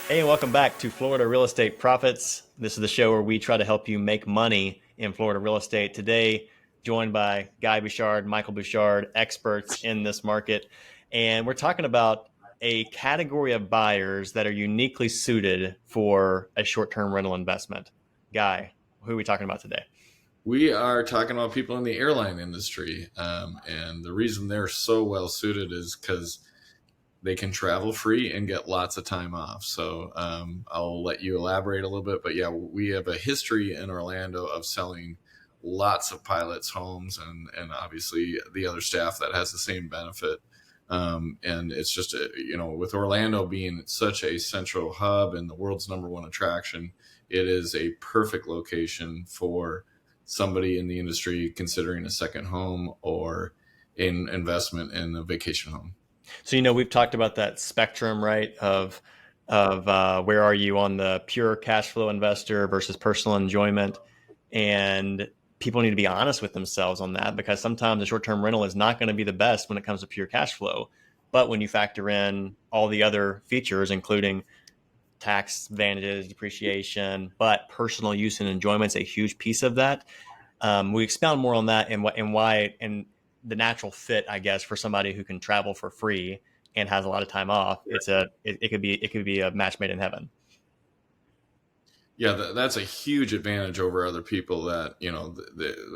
Hey, and welcome back to Florida Real Estate Profits. This is the show where we try to help you make money in Florida real estate. Today, joined by Guy Bouchard, Michael Bouchard, experts in this market. And we're talking about a category of buyers that are uniquely suited for a short term rental investment. Guy, who are we talking about today? We are talking about people in the airline industry. And the reason they're so well suited is because they can travel free and get lots of time off. So I'll let you elaborate a little bit. But yeah, we have a history in Orlando of selling lots of pilots' homes and obviously the other staff that has the same benefit. And it's just, with Orlando being such a central hub and the world's number one attraction, it is a perfect location for somebody in the industry considering a second home or an investment in a vacation home. So we've talked about that spectrum, right? Of where are you on the pure cash flow investor versus personal enjoyment, and people need to be honest with themselves on that because sometimes a short term rental is not going to be the best when it comes to pure cash flow. But when you factor in all the other features, including tax advantages, depreciation, but personal use and enjoyment is a huge piece of that. We expound more on that and why and the natural fit, I guess, for somebody who can travel for free and has a lot of time off. It could be a match made in heaven. Yeah, that's a huge advantage over other people that,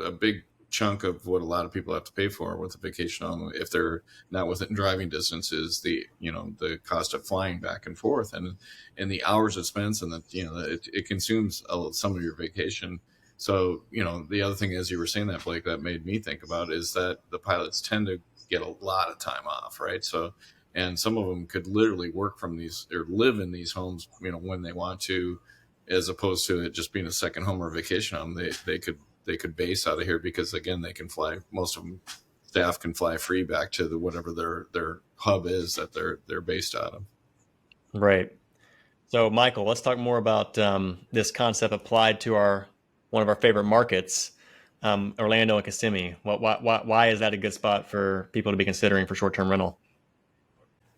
a big chunk of what a lot of people have to pay for with a vacation home, if they're not within driving distance, is the cost of flying back and forth and the hours it spends and it consumes some of your vacation. So, the other thing, as you were saying that, Blake, that made me think about is that the pilots tend to get a lot of time off, right? So, and some of them could literally work from these or live in these homes, when they want to, as opposed to it just being a second home or vacation home. They could base out of here because, again, they can fly. Most of them staff can fly free back to the whatever their hub is that they're based out of. Right. So, Michael, let's talk more about this concept applied to our one of our favorite markets, Orlando and Kissimmee. Why is that a good spot for people to be considering for short term rental?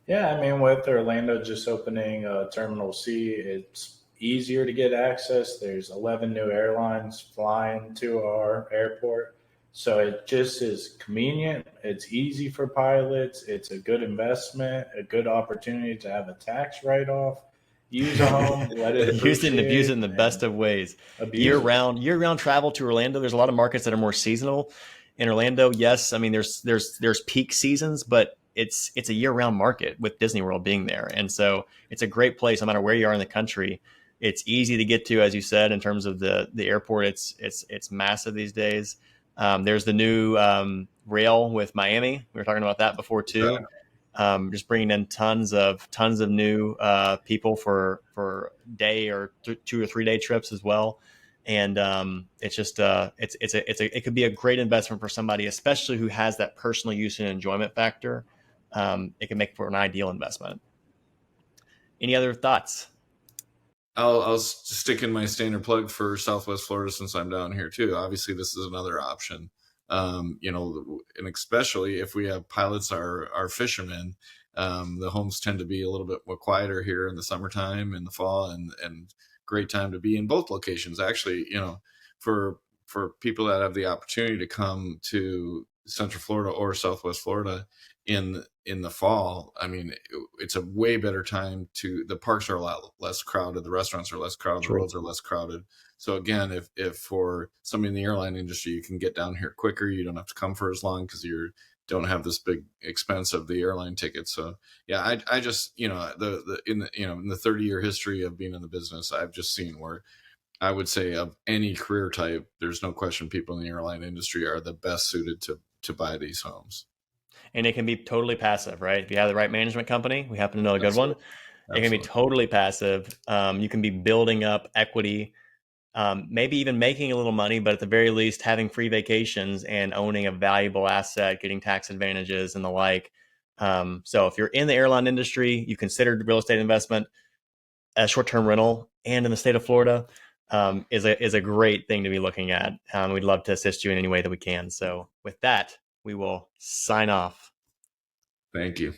Yeah, I mean, with Orlando just opening Terminal C, it's easier to get access. There's 11 new airlines flying to our airport. So it just is convenient. It's easy for pilots. It's a good investment, a good opportunity to have a tax write off, use a home, let it Use it and abuse it appreciate, in the best and of ways. abuse it. Year round travel to Orlando. There's a lot of markets that are more seasonal. In Orlando, yes, I mean there's peak seasons, but it's a year round market with Disney World being there, and so it's a great place no matter where you are in the country. It's easy to get to, as you said, in terms of the airport. It's massive these days. There's the new rail with Miami. We were talking about that before too. Just bringing in tons of new people for day or 2 or 3 day trips as well. And it's just it could be a great investment for somebody, especially who has that personal use and enjoyment factor. It can make for an ideal investment. Any other thoughts? I'll stick in my standard plug for Southwest Florida since I'm down here too. Obviously, this is another option. And especially if we have pilots, our fishermen, the homes tend to be a little bit more quieter here in the summertime, in the fall, and great time to be in both locations. Actually, for people that have the opportunity to come to Central Florida or Southwest Florida in the fall, I mean, it's a way better time to. The parks are a lot less crowded, the restaurants are less crowded, the True. roads are less crowded. So again, if for somebody in the airline industry, you can get down here quicker, you don't have to come for as long because you don't have this big expense of the airline ticket. So yeah, I just, in the 30-year history of being in the business, I've just seen where I would say of any career type, there's no question people in the airline industry are the best suited to buy these homes. And it can be totally passive, right? If you have the right management company, we happen to know a good one. Absolutely. It can be Absolutely. totally passive. You can be building up equity, maybe even making a little money, but at the very least, having free vacations and owning a valuable asset, getting tax advantages and the like. So if you're in the airline industry, you considered real estate investment as short-term rental, and in the state of Florida, is a great thing to be looking at. We'd love to assist you in any way that we can. So with that, we will sign off. Thank you.